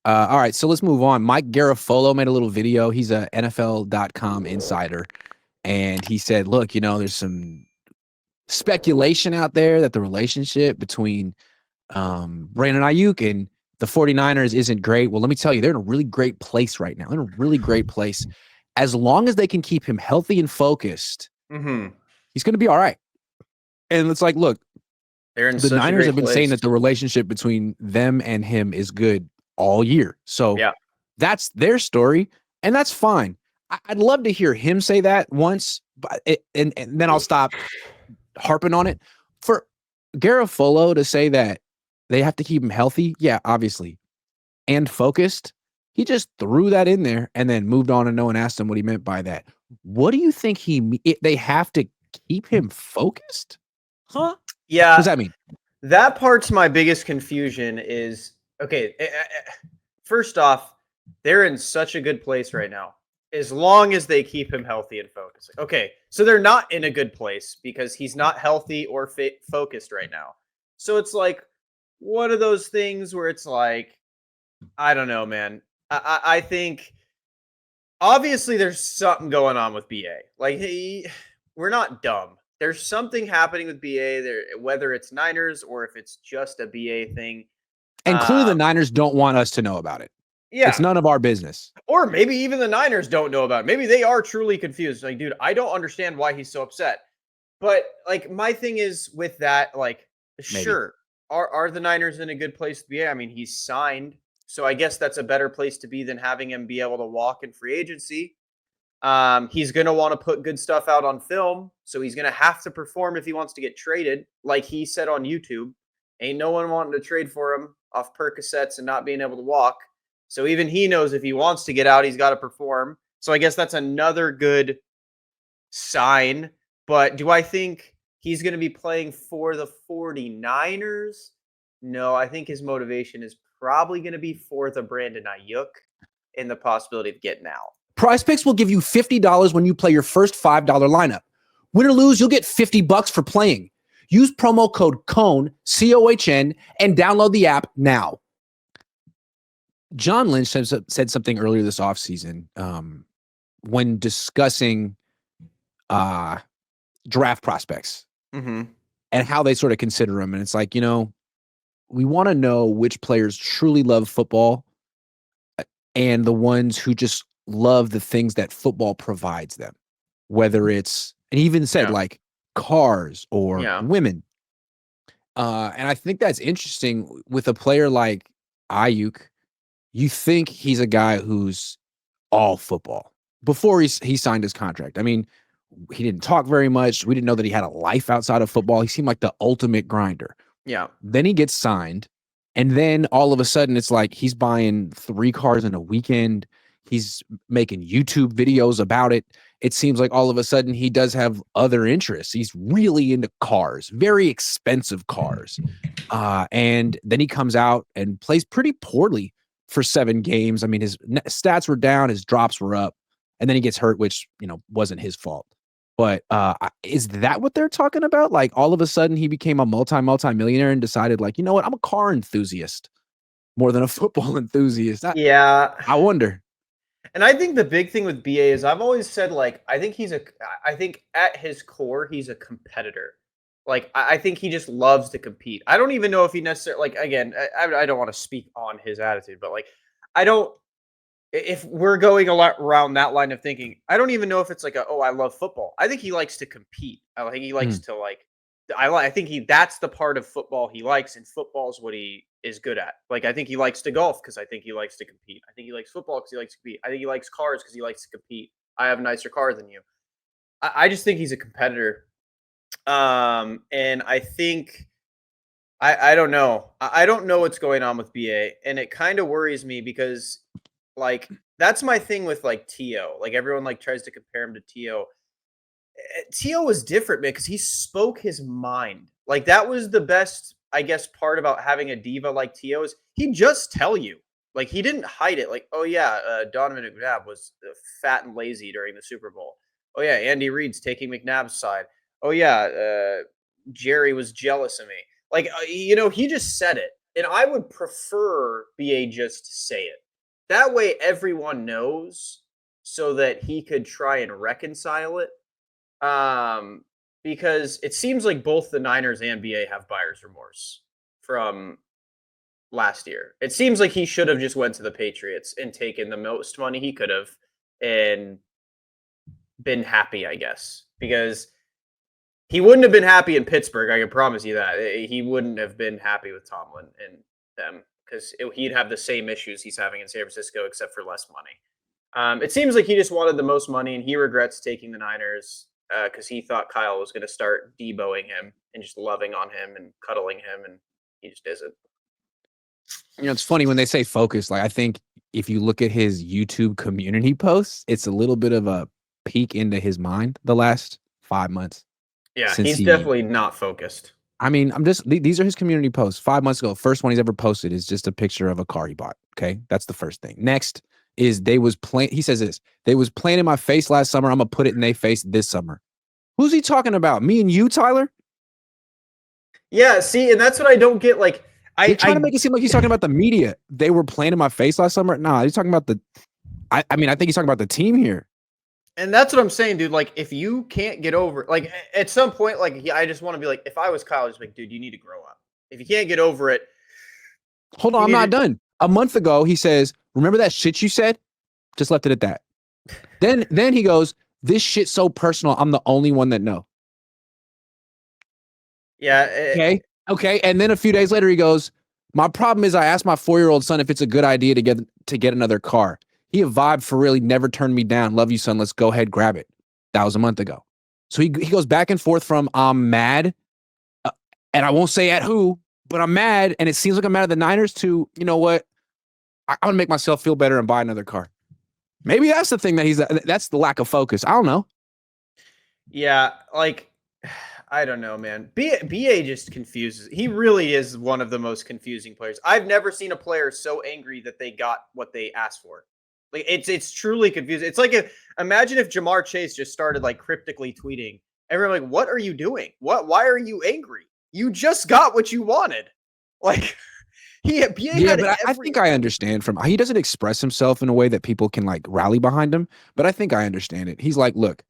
All right, so let's move on. Mike Garafolo made a little video. He's a NFL.com insider, and he said, "Look, there's some speculation out there that the relationship between Brandon Aiyuk and the 49ers isn't great. Well, let me tell you, they're in a really great place right now. They're in a really great place. As long as they can keep him healthy and focused, he's going to be all right." And it's like, look, the Niners have been saying that the relationship between them and him is good all year. So that's their story, and that's fine. I'd love to hear him say that once, but and then I'll stop harping on it. For Garafolo to say that they have to keep him healthy, yeah, obviously, and focused, he just threw that in there and then moved on, and no one asked him what he meant by that. What do you think they have to keep him focused? Huh? Yeah. What does that mean? That part's my biggest confusion is, okay, first off, they're in such a good place right now. As long as they keep him healthy and focused. Okay, so they're not in a good place because he's not healthy or focused right now. So it's like one of those things where it's like, I don't know, man. I think obviously there's something going on with BA. Like, we're not dumb. There's something happening with BA there, whether it's Niners or if it's just a BA thing. And clearly the Niners don't want us to know about it. Yeah. It's none of our business. Or maybe even the Niners don't know about it. Maybe they are truly confused. Like, dude, I don't understand why he's so upset. But, like, my thing is with that, like, maybe. Sure, are the Niners in a good place to be? I mean, he's signed. So I guess that's a better place to be than having him be able to walk in free agency. He's going to want to put good stuff out on film. So he's going to have to perform if he wants to get traded. Like he said on YouTube, ain't no one wanting to trade for him off Percocets and not being able to walk. So even he knows if he wants to get out, he's got to perform. So I guess that's another good sign. But do I think he's going to be playing for the 49ers? No, I think his motivation is probably going to be for the Brandon Aiyuk and the possibility of getting out. Prize Picks will give you $50 when you play your first $5 lineup. Win or lose, you'll get $50 for playing. Use promo code COHN, COHN, and download the app now. John Lynch said something earlier this offseason when discussing draft prospects and how they sort of consider them. And it's like, we want to know which players truly love football and the ones who just love the things that football provides them, whether it's, and he even said like cars or women. And I think that's interesting with a player like Aiyuk. You think he's a guy who's all football before he signed his contract. I mean, he didn't talk very much. We didn't know that he had a life outside of football. He seemed like the ultimate grinder. Yeah. Then he gets signed. And then all of a sudden it's like he's buying 3 cars in a weekend. He's making YouTube videos about it. It seems like all of a sudden he does have other interests. He's really into cars, very expensive cars. And then he comes out and plays pretty poorly for 7 games. I mean, his stats were down, his drops were up, and then he gets hurt, which, wasn't his fault. But is that what they're talking about? Like all of a sudden he became a multi-millionaire and decided like, you know what, I'm a car enthusiast more than a football enthusiast. I wonder. And I think the big thing with BA is I've always said, like, I think at his core, he's a competitor. Like, I think he just loves to compete. I don't even know if he necessarily, like, again, I don't want to speak on his attitude, but like, if we're going a lot around that line of thinking, I don't even know if it's like I love football. I think he likes to compete. I think he likes to I think that's the part of football he likes, and football is what he is good at. Like, I think he likes to golf because I think he likes to compete. I think he likes football because he likes to compete. I think he likes cars because he likes to compete. I have a nicer car than you. I just think he's a competitor. And I think I don't know. I don't know what's going on with BA, and it kind of worries me because like that's my thing with like T.O. Like everyone like tries to compare him to T.O. T.O. was different, man, because he spoke his mind. Like that was the best, I guess, part about having a diva like T.O. is he just tell you. Like he didn't hide it. Like, oh yeah, Donovan McNabb was fat and lazy during the Super Bowl. Oh yeah, Andy Reid's taking McNabb's side. Oh yeah, Jerry was jealous of me. Like he just said it. And I would prefer BA just say it. That way everyone knows so that he could try and reconcile it. Um, because it seems like both the Niners and BA have buyer's remorse from last year. It seems like he should have just went to the Patriots and taken the most money he could have and been happy, I guess. Because he wouldn't have been happy in Pittsburgh. I can promise you that. He wouldn't have been happy with Tomlin and them because he'd have the same issues he's having in San Francisco, except for less money. It seems like he just wanted the most money, and he regrets taking the Niners because he thought Kyle was going to start deboing him and just loving on him and cuddling him, and he just isn't. You know, it's funny when they say focus. Like, I think if you look at his YouTube community posts, it's a little bit of a peek into his mind the last 5 months. Yeah, he's definitely not focused. I mean, these are his community posts 5 months ago. First one he's ever posted is just a picture of a car he bought. Okay. That's the first thing. Next is he says this, they was playing in my face last summer. I'm going to put it in their face this summer. Who's he talking about? Me and you, Tyler? Yeah. See, and that's what I don't get. Like, You're trying to make it seem like he's talking about the media. They were playing in my face last summer. Nah, he's talking about I think he's talking about the team here. And that's what I'm saying, dude. Like, if you can't get over, like, at some point, like, I just want to be like, if I was Kyle, I'd just be like, dude, you need to grow up. If you can't get over it, hold on, I'm not done. A month ago, he says, "Remember that shit you said?" Just left it at that. Then he goes, "This shit's so personal. I'm the only one that know." Yeah. Okay. And then a few days later, he goes, "My problem is I asked my 4-year-old son if it's a good idea to get another car. He a vibe for real. He never turned me down. Love you, son. Let's go ahead, grab it." That was a month ago. So he goes back and forth from I'm mad, and I won't say at who, but I'm mad, and it seems like I'm mad at the Niners to, you know what? I'm going to make myself feel better and buy another car. Maybe that's the thing that's the lack of focus. I don't know. Yeah, like, I don't know, man. BA just confuses. He really is one of the most confusing players. I've never seen a player so angry that they got what they asked for. Like, it's truly confusing. It's like imagine if Jamar Chase just started like cryptically tweeting. Everyone like, what are you doing? Why are you angry? You just got what you wanted. Like, I think I understand he doesn't express himself in a way that people can like rally behind him, but I think I understand it. He's like, look,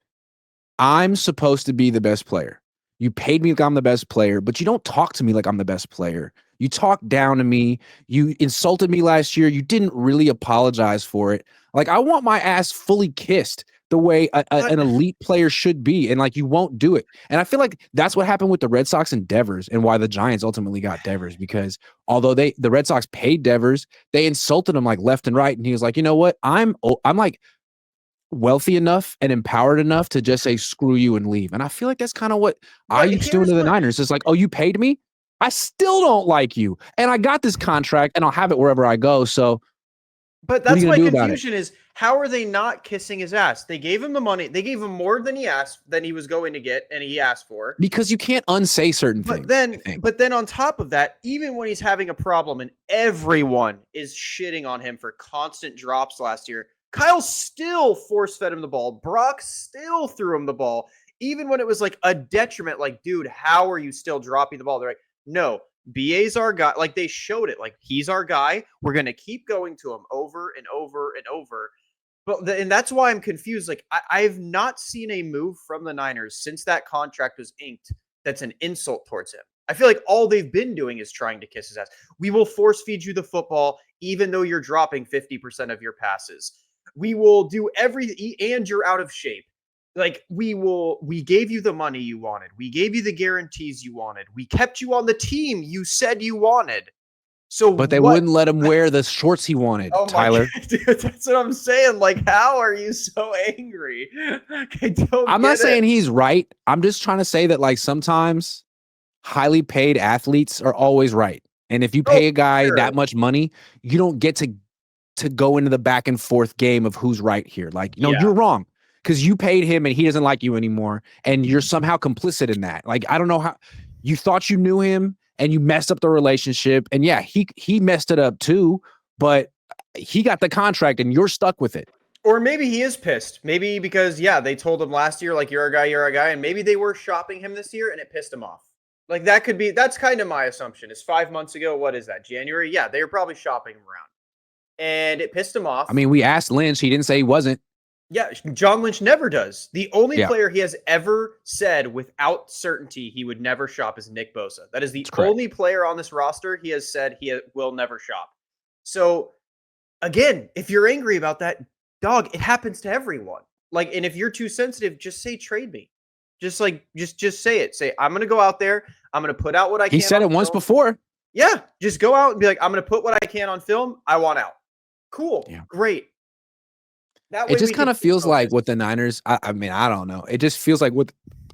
I'm supposed to be the best player. You paid me like I'm the best player, but you don't talk to me like I'm the best player. You talked down to me. You insulted me last year. You didn't really apologize for it. Like, I want my ass fully kissed the way an elite player should be. And like, you won't do it. And I feel like that's what happened with the Red Sox and Devers and why the Giants ultimately got Devers, because although the Red Sox paid Devers, they insulted him like left and right. And he was like, you know what? I'm like wealthy enough and empowered enough to just say screw you and leave. And I feel like that's kind of what Aiyuk's doing to the Niners. It's like, oh, you paid me? I still don't like you. And I got this contract and I'll have it wherever I go. So but that's my confusion is, how are they not kissing his ass? They gave him the money. They gave him more than he was going to get and he asked for. Because you can't unsay certain things. But then on top of that, even when he's having a problem and everyone is shitting on him for constant drops last year, Kyle still force-fed him the ball. Brock still threw him the ball. Even when it was like a detriment, like, dude, how are you still dropping the ball? They're like, no, BA's our guy. Like, they showed it. Like, he's our guy. We're going to keep going to him over and over and over. And that's why I'm confused. Like, I've not seen a move from the Niners since that contract was inked that's an insult towards him. I feel like all they've been doing is trying to kiss his ass. We will force feed you the football, even though you're dropping 50% of your passes. We will do everything, and you're out of shape. Like, we gave you the money you wanted. We gave you the guarantees you wanted. We kept you on the team you said you wanted. But they wouldn't let him wear the shorts he wanted, Tyler. God, dude, that's what I'm saying. Like, how are you so angry? I'm not saying he's right. I'm just trying to say that, like, sometimes highly paid athletes are always right. And if you pay a guy that much money, you don't get to go into the back and forth game of who's right here. Like, you're wrong because you paid him and he doesn't like you anymore. And you're somehow complicit in that. Like, I don't know how you thought you knew him and you messed up the relationship. And yeah, he messed it up too, but he got the contract and you're stuck with it. Or maybe he is pissed. Maybe because, they told him last year, like, you're a guy. And maybe they were shopping him this year and it pissed him off. Like that's kind of my assumption. Is 5 months ago, what is that? January? Yeah, they were probably shopping around. And it pissed him off. I mean, we asked Lynch. He didn't say he wasn't. Yeah, John Lynch never does. The only Yeah. player he has ever said without certainty he would never shop is Nick Bosa. That is the That's correct. only player on this roster he has said will never shop. So, again, if you're angry about that, dog, it happens to everyone. Like, and if you're too sensitive, just say trade me. Just say it. Say, I'm gonna go out there. I'm gonna put out what I can. He said it once before. Yeah, just go out and be like, I'm gonna put what I can on film. I want out. Cool. Yeah. Great. That way It just we kind can of feels like focus. what the Niners, I mean, I don't know. It just feels like what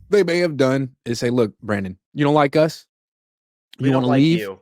they may have done is say, look, Brandon, you don't like us? We You don't want to like leave? you.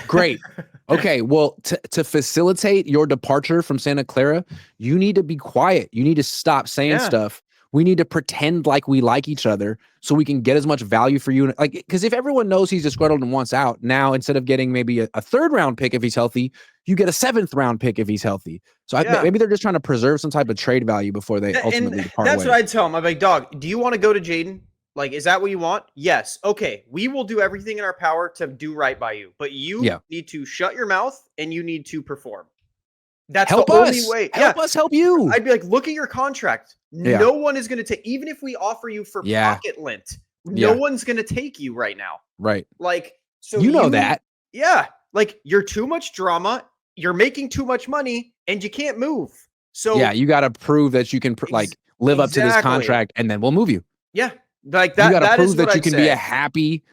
Great. Okay, well, to facilitate your departure from Santa Clara, you need to be quiet. You need to stop saying Yeah. stuff. We need to pretend like we like each other so we can get as much value for you. Like, because if everyone knows he's disgruntled and wants out, now instead of getting maybe a third-round pick if he's healthy, you get a seventh-round pick if he's healthy. So Yeah. maybe they're just trying to preserve some type of trade value before they ultimately depart That's ways. what I'd tell him. I'm like, dog, do you want to go to Jaden? Like, is that what you want? Yes. Okay. We will do everything in our power to do right by you. But you need to shut your mouth and you need to perform. That's help the us. only way. Help us help you. I'd be like, look at your contract. Yeah. No one is going to take, even if we offer you for pocket lint, no one's going to take you right now. Right. Like, so you know that. Yeah. Like, you're too much drama. You're making too much money and you can't move. So yeah, you got to prove that you can live up to this contract and then we'll move you. Yeah. Like that. You got to prove that you I'd can say. be a happy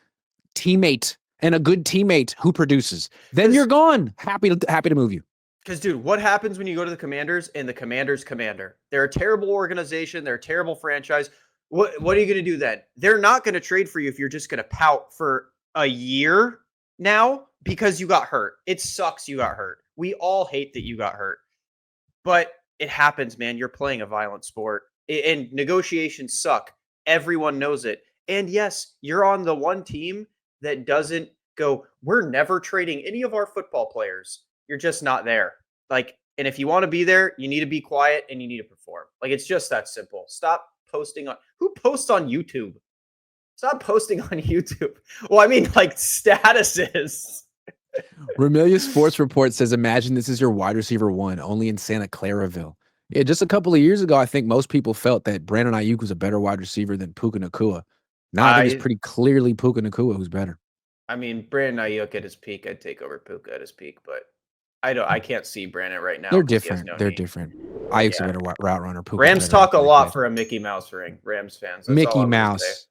teammate and a good teammate who produces. Then you're gone. Happy to move you. Because, dude, what happens when you go to the Commanders and the Commanders commander? They're a terrible organization. They're a terrible franchise. What are you going to do then? They're not going to trade for you if you're just going to pout for a year now because you got hurt. It sucks you got hurt. We all hate that you got hurt. But it happens, man. You're playing a violent sport. And negotiations suck. Everyone knows it. And yes, you're on the one team that doesn't go, we're never trading any of our football players. You're just not there. Like, and if you want to be there, you need to be quiet and you need to perform. Like, it's just that simple. Stop posting on, who posts on YouTube? Stop posting on YouTube. Well, I mean, like, statuses. Remelia Sports Report says, imagine this is your wide receiver one, only in Santa Claraville. Yeah, just a couple of years ago, I think most people felt that Brandon Aiyuk was a better wide receiver than Puka Nacua. Now I think it's pretty clearly Puka Nacua who's better. I mean, Brandon Aiyuk at his peak, I'd take over Puka at his peak, but I can't see Brandon right now. They're different. They're different. Ayuk's a better route runner. Rams talk a lot for a Mickey Mouse ring. Rams fans. Mickey Mouse.